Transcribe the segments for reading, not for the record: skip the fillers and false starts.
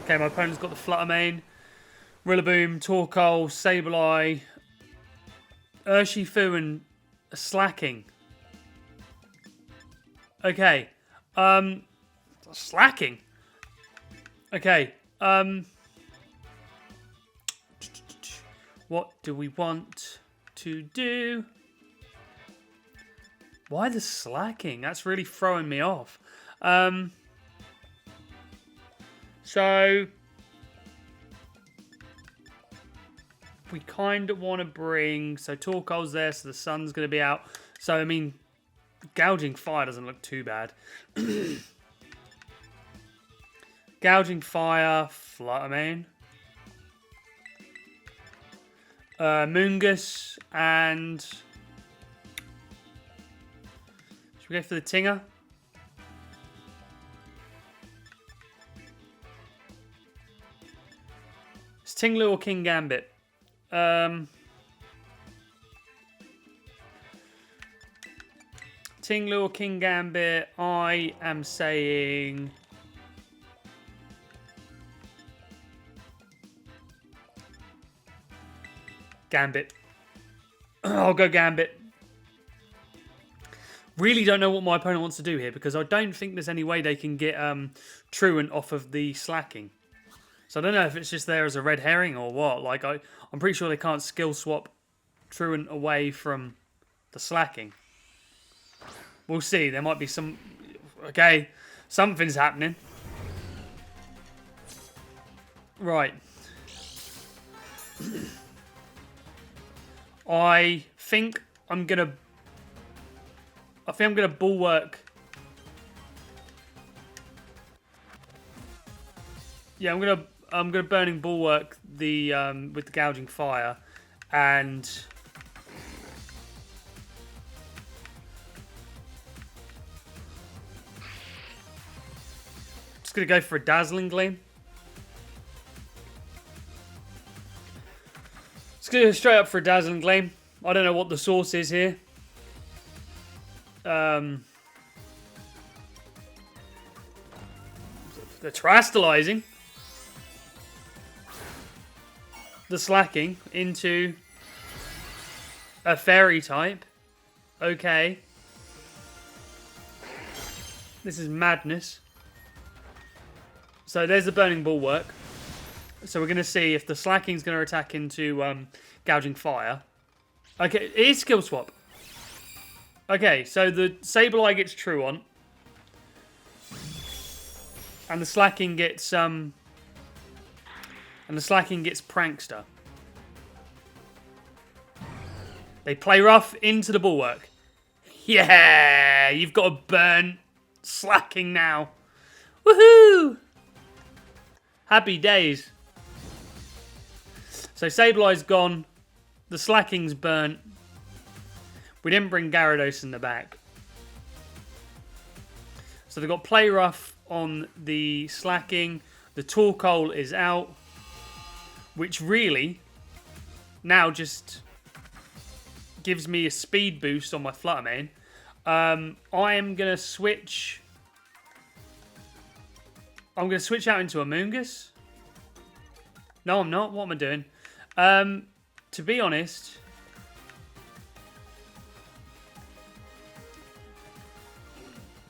Okay, my opponent's got the Fluttermane, Rillaboom, Torkoal, Sableye, Urshifu, and Slacking. Okay. Slacking. Okay. What do we want to do? Why the slacking? That's really throwing me off. So we kind of want to bring... So Torkoal's there, so the sun's going to be out. So, I mean, Gouging Fire doesn't look too bad. Gouging Fire, Fluttermane. Moongus, and... Should we go for the Tinger? It's ting-lu or King Gambit? ting-lu or King Gambit? I am saying... Gambit. I'll go Gambit. Really don't know what my opponent wants to do here, because I don't think there's any way they can get Truant off of the slacking. So I don't know if it's just there as a red herring or what. Like I'm pretty sure they can't skill swap Truant away from the slacking. We'll see. There might be some... Okay, something's happening. Right. I think I'm gonna bulwark. Yeah, I'm gonna burning bulwark the with the gouging fire, and just gonna go for a dazzling gleam. Let's go straight up for a dazzling gleam. I don't know what the source is here. They're terastallizing the slacking into a fairy type. Okay. This is madness. So there's the burning bulwark. So we're going to see if the slacking's going to attack into gouging fire. Okay, it is skill swap. Okay, so the Sableye gets Truant. And the slacking gets Prankster. They play rough into the bulwark. Yeah, you've got to burn slacking now. Woohoo! Happy days. So Sableye's gone. The slacking's burnt. We didn't bring Gyarados in the back. So they've got Play Rough on the slacking. The Torkoal is out. Which really now just gives me a speed boost on my Fluttermane. I am going to switch... I'm going to switch out into a Moongus. No, I'm not. What am I doing? To be honest...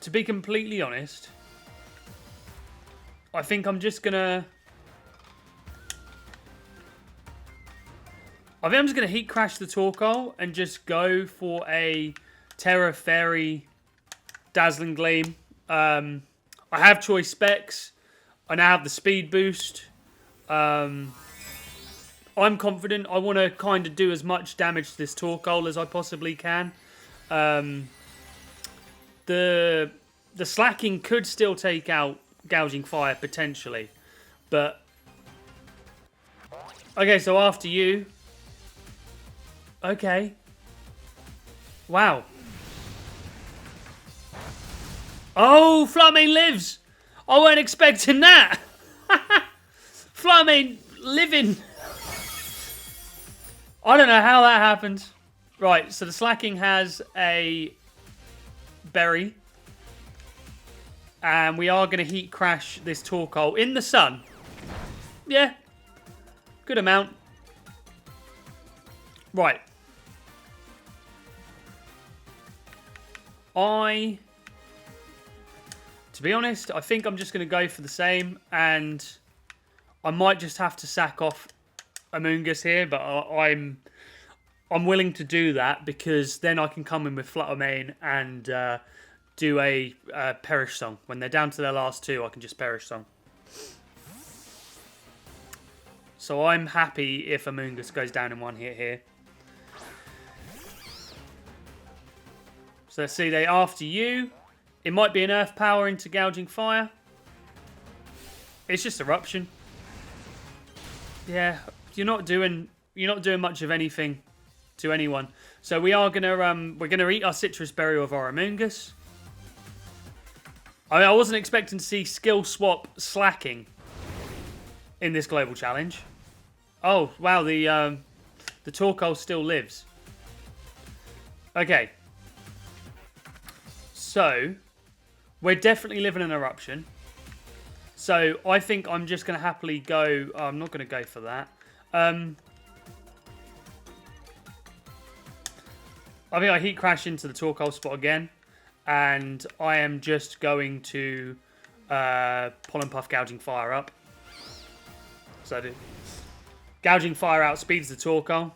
To be completely honest... I think I'm just going to... I think I'm just going to Heat Crash the Torkoal and just go for a Terra Fairy Dazzling Gleam. I have choice specs. I now have the speed boost. I'm confident. I want to kind of do as much damage to this Torkoal as I possibly can. The slacking could still take out gouging fire potentially, but okay. So after you, okay. Wow. Oh, Fluttermane lives. I weren't expecting that. Fluttermane living. I don't know how that happened. Right, so the slacking has a berry. And we are going to Heat Crash this Torkoal in the sun. Yeah. Good amount. Right. To be honest, I think I'm just going to go for the same, and I might just have to sack off Amoongus here, but I'm willing to do that because then I can come in with Fluttermane and do a Perish Song. When they're down to their last two, I can just Perish Song. So I'm happy if Amoongus goes down in one hit here. So let's see, they after you. It might be an Earth Power into Gouging Fire. It's just Eruption. Yeah, you're not doing much of anything to anyone. So we are gonna we're gonna eat our Citrus Berry of our Amoongus. I wasn't expecting to see skill swap slacking in this global challenge. Oh wow, the Torkoal still lives. Okay. So we're definitely living an Eruption. So I think I'm just going to happily go... Oh, I'm not going to go for that. I think I Heat Crash into the Torkoal spot again. And I am just going to Pollen Puff Gouging Fire up. So I do. Gouging Fire out speeds the Torkoal.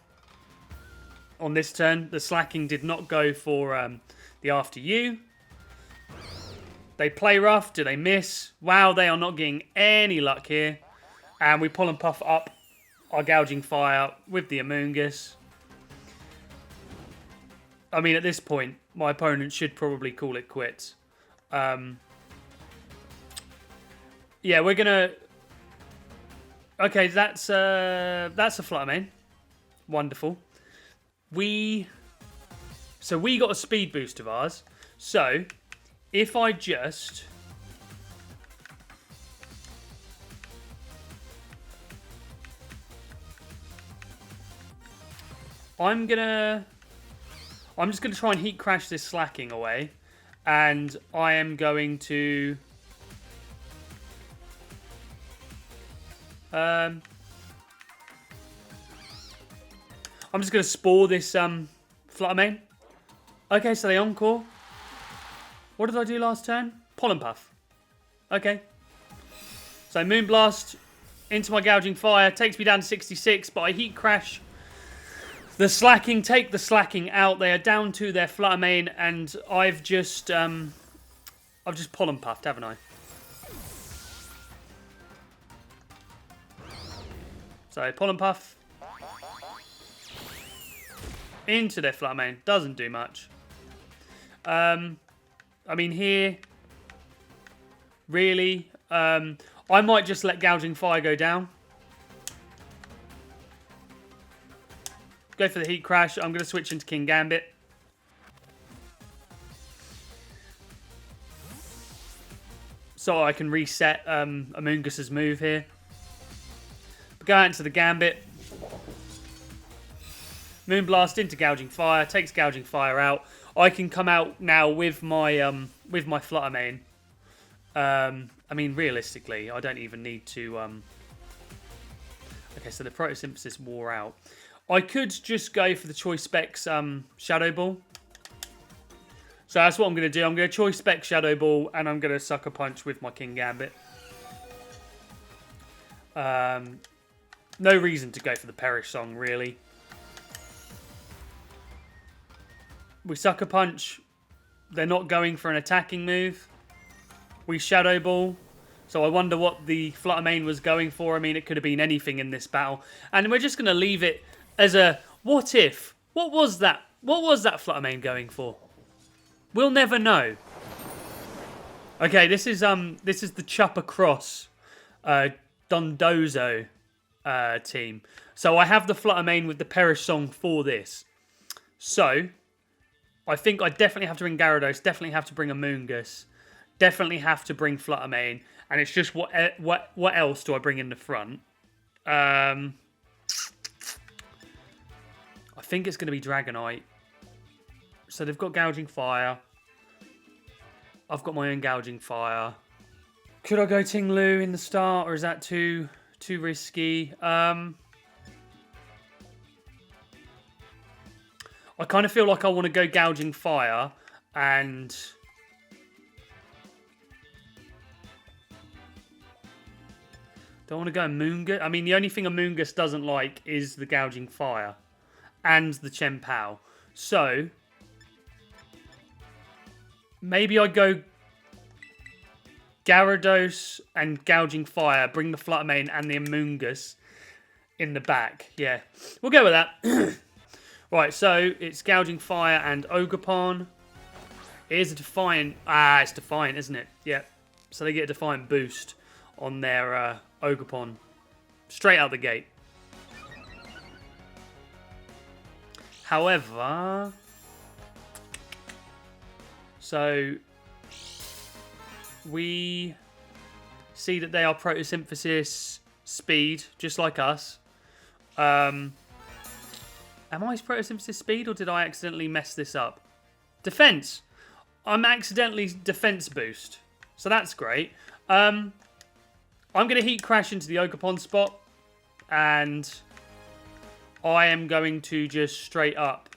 On this turn, the slacking did not go for the After You. They play rough. Do they miss? Wow, they are not getting any luck here. And we Pollen Puff up our Gouging Fire with the Amoongus. I mean, at this point, my opponent should probably call it quits. Yeah, we're gonna... Okay, that's a Fluttermane. Wonderful. So we got a speed boost of ours. So if I just... I'm just gonna try and Heat Crash this slacking away. And I am going to... I'm just going to Spore this Fluttermane. Okay, so they Encore. What did I do last turn? Pollen Puff. Okay. So Moonblast into my Gouging Fire. Takes me down to 66, but I Heat Crash the slacking. Take the slacking out. They are down to their Fluttermane, and I've just Pollen Puffed, haven't I? So Pollen Puff into their Fluttermane. Doesn't do much. I mean, here, really, I might just let Gouging Fire go down. Go for the Heat Crash. I'm going to switch into King Gambit. So I can reset Amoongus's move here. Go out into the Gambit. Moonblast into Gouging Fire. Takes Gouging Fire out. I can come out now with my Fluttermane. I mean, realistically, I don't even need to... Okay, so the Photosynthesis wore out. I could just go for the Choice Specs Shadow Ball. So that's what I'm going to do. I'm going to Choice Spec Shadow Ball, and I'm going to Sucker Punch with my King Gambit. No reason to go for the Perish Song, really. We Sucker Punch. They're not going for an attacking move. We Shadow Ball. So I wonder what the Fluttermane was going for. I mean, it could have been anything in this battle. And we're just going to leave it as a what if. What was that? What was that Fluttermane going for? We'll never know. Okay, this is the Chopper Cross Dondozo team. So I have the Fluttermane with the Perish Song for this. So I think I definitely have to bring Gyarados, definitely have to bring Amoongus, definitely have to bring Fluttermane, and it's just what else do I bring in the front? I think it's going to be Dragonite. So they've got Gouging Fire. I've got my own Gouging Fire. Could I go Ting-lu in the start, or is that too Too risky. I kind of feel like I want to go Gouging Fire and... Don't want to go Amoonguss. I mean, the only thing Amoonguss doesn't like is the Gouging Fire and the Chen Pao. So, maybe I go Gyarados and Gouging Fire, bring the Fluttermane and the Amoonguss in the back. Yeah, we'll go with that. Right, so it's Gouging Fire and Ogerpon. It is a Defiant. Ah, it's Defiant, isn't it? Yeah. So they get a Defiant boost on their Ogerpon. Straight out the gate. However... So... We see that they are Photosynthesis speed, just like us. Am I Photosynthesis speed, or did I accidentally mess this up? Defense. I'm accidentally defense boost. So that's great. I'm going to Heat Crash into the Ogerpon spot. And I am going to just straight up.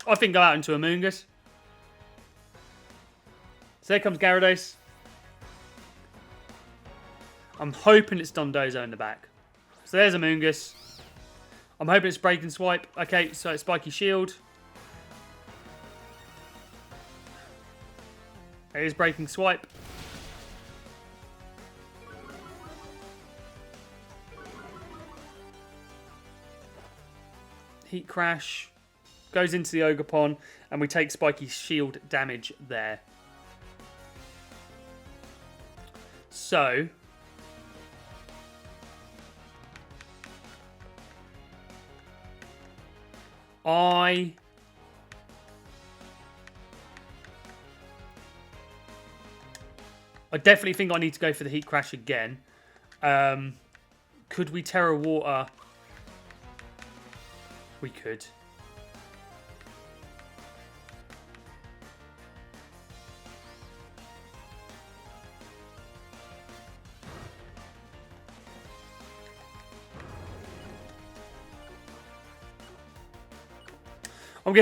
I think go out into Amoonguss. So there comes Gyarados. I'm hoping it's Dondozo in the back. So there's Amoonguss. I'm hoping it's Break and Swipe. Okay, so it's Spiky Shield. It is Breaking Swipe. Heat Crash. Goes into the Ogerpon. And we take Spiky Shield damage there. So... I definitely think I need to go for the Heat Crash again. Could we Terra Water? We could. I'm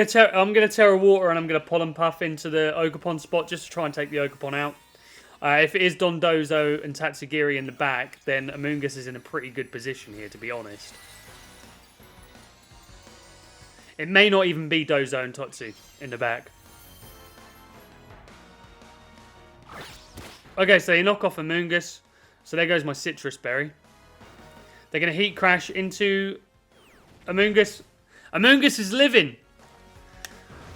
gonna Terra Water and I'm gonna Pollen Puff into the Ogerpon spot just to try and take the Ogerpon out. If it is Dondozo and Tatsugiri in the back, then Amoonguss is in a pretty good position here, to be honest. It may not even be Dozo and Totsu in the back. Okay, so you knock off Amoonguss. So there goes my Citrus Berry. They're gonna Heat Crash into Amoonguss. Amoonguss is living!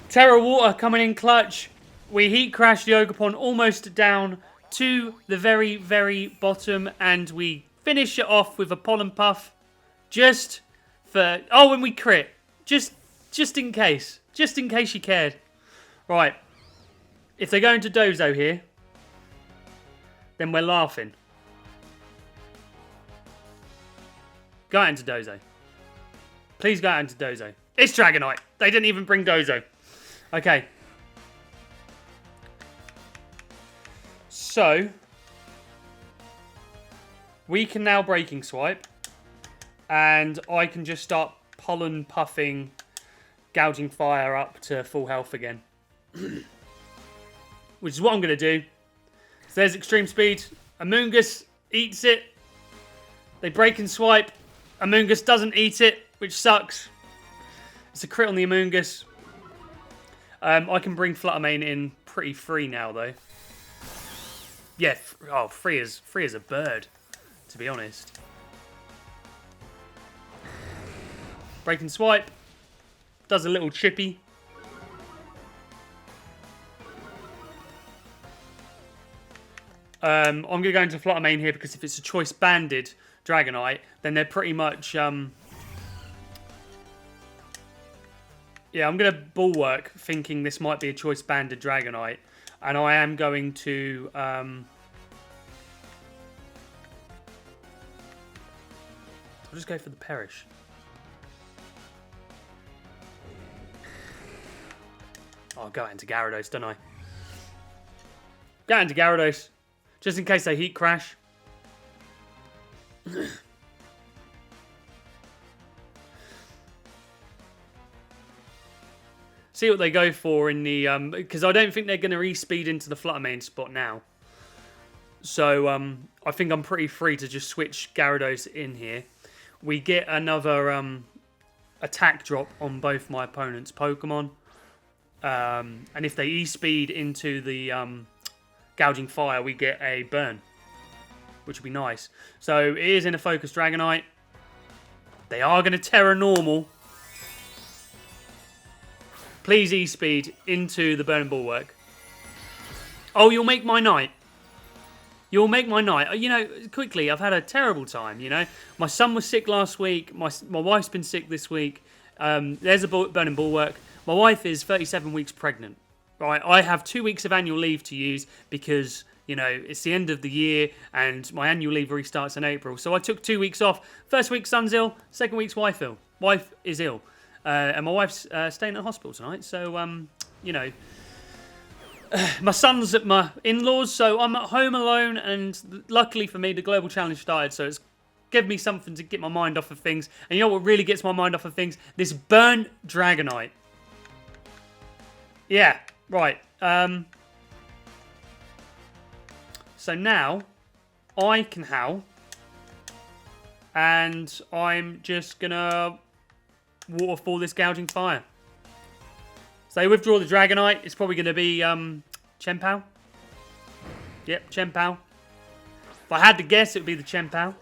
Terra Water coming in clutch. We Heat Crash the Ogerpon almost down to the very, very bottom. And we finish it off with a Pollen Puff. Just for... Oh, and we crit. Just in case. Just in case you cared. Right. If they go into Dozo here, then we're laughing. Go out into Dozo. Please go out into Dozo. It's Dragonite. They didn't even bring Dozo. Okay. So, we can now Breaking Swipe. And I can just start Pollen Puffing, Gouging Fire up to full health again. Which is what I'm going to do. So there's Extreme Speed. Amoonguss eats it. They Break and Swipe. Amoonguss doesn't eat it, which sucks. It's a crit on the Amoonguss. I can bring Fluttermane in pretty free now, though. Yeah, free as a bird, to be honest. Break and Swipe. Does a little chippy. I'm going to go into Fluttermane here because if it's a Choice Banded Dragonite, then they're pretty much... Yeah, I'm going to Bulwark, thinking this might be a Choice Banded Dragonite. And I am going to... I'll just go for the Perish. I'll go out into Gyarados, don't I? Go out into Gyarados. Just in case they heat crash. See what they go for in the... because I don't think they're going to re-speed into the Flutter Mane spot now. So I think I'm pretty free to just switch Gyarados in here. We get another attack drop on both my opponent's Pokemon. And if they E-speed into the Gouging Fire, we get a burn, which would be nice. So it is in a Focus Dragonite. They are going to Terra Normal. Please E-speed into the Burning Bulwark. Oh, you'll make my night. You'll make my night. You know, quickly, I've had a terrible time, you know. My son was sick last week. My wife's been sick this week. There's a Burning Bulwark. My wife is 37 weeks pregnant. Right, I have 2 weeks of annual leave to use because, you know, it's the end of the year and my annual leave restarts in April. So I took 2 weeks off. First week, son's ill. Second week's wife ill. Wife is ill. And my wife's staying at hospital tonight. So, you know, my son's at my in-laws. So I'm at home alone. And luckily for me, the Global Challenge started. So it's given me something to get my mind off of things. And you know what really gets my mind off of things? This burnt Dragonite. Yeah, right. So now I can howl. And I'm just going to waterfall this Gouging Fire. So withdraw the Dragonite. It's probably going to be Chien-Pao. Yep, Chien-Pao. If I had to guess, it would be the Chien-Pao.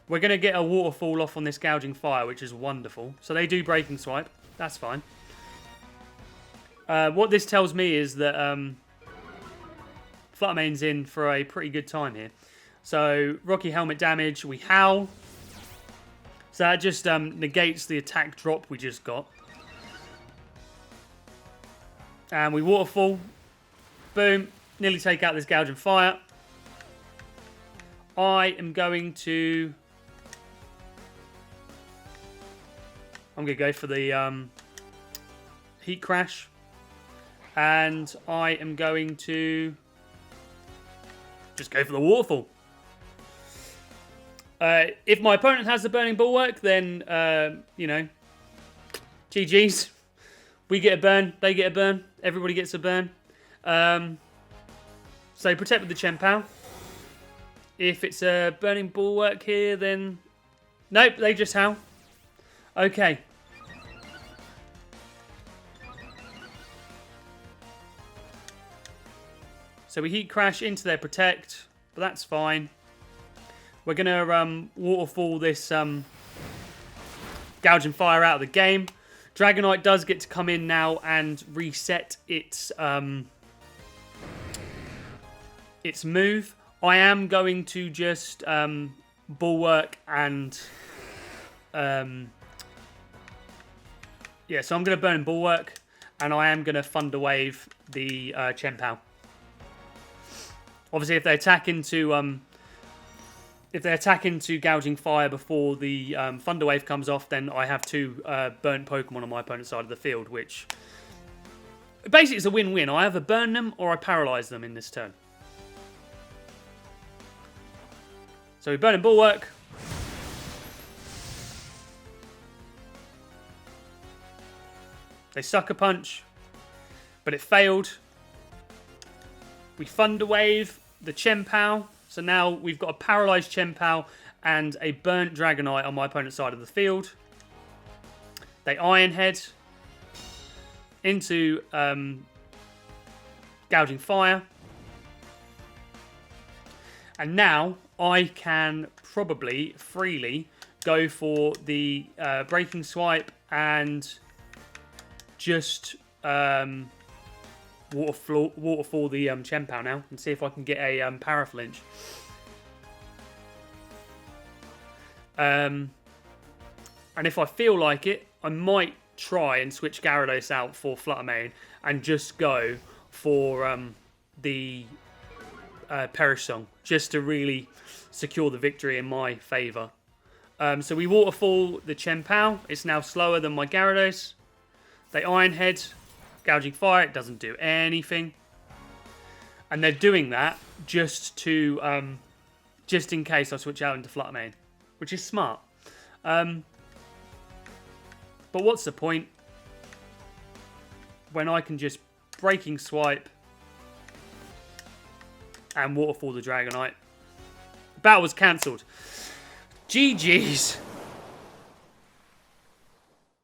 We're going to get a waterfall off on this Gouging Fire, which is wonderful. So they do Breaking Swipe. That's fine. What this tells me is that Flutter Mane's in for a pretty good time here. So Rocky Helmet damage. We howl. So that just negates the attack drop we just got. And we waterfall. Boom. Nearly take out this Gouging Fire. I am going to... I'm going to go for the Heat Crash. And I am going to just go for the Waterfall. If my opponent has the Burning Bulwark, then, you know, GG's. We get a burn, they get a burn, everybody gets a burn. So protect with the Chien-Pao. If it's a Burning Bulwark here, then... Nope, they just howl. Okay. So we Heat Crash into their Protect, but that's fine. We're going to waterfall this Gouging Fire out of the game. Dragonite does get to come in now and reset its move. I am going to just Bulwark and... yeah, so I'm going to burn Bulwark, and I am going to Thunder Wave the Chien-Pao. Obviously, if they attack into Gouging Fire before the Thunder Wave comes off, then I have two burnt Pokemon on my opponent's side of the field, which basically is a win-win. I either burn them or I paralyze them in this turn. So we burn in Bulwark. They Sucker Punch, but it failed. We Thunder Wave the Chien-Pao. So now we've got a paralyzed Chien-Pao and a burnt Dragonite on my opponent's side of the field. They Iron Head into Gouging Fire. And now I can probably freely go for the Breaking Swipe and just waterfall the Chien-Pao now and see if I can get a Paraflinch. And if I feel like it, I might try and switch Gyarados out for Flutter Mane and just go for the Perish Song, just to really secure the victory in my favour. So we waterfall the Chien-Pao. It's now slower than my Gyarados. They Iron Head, Gouging Fire, it doesn't do anything. And they're doing that just to, just in case I switch out into Flutter Mane, which is smart. But what's the point when I can just Breaking Swipe and Waterfall the Dragonite? Battle was cancelled. GG's.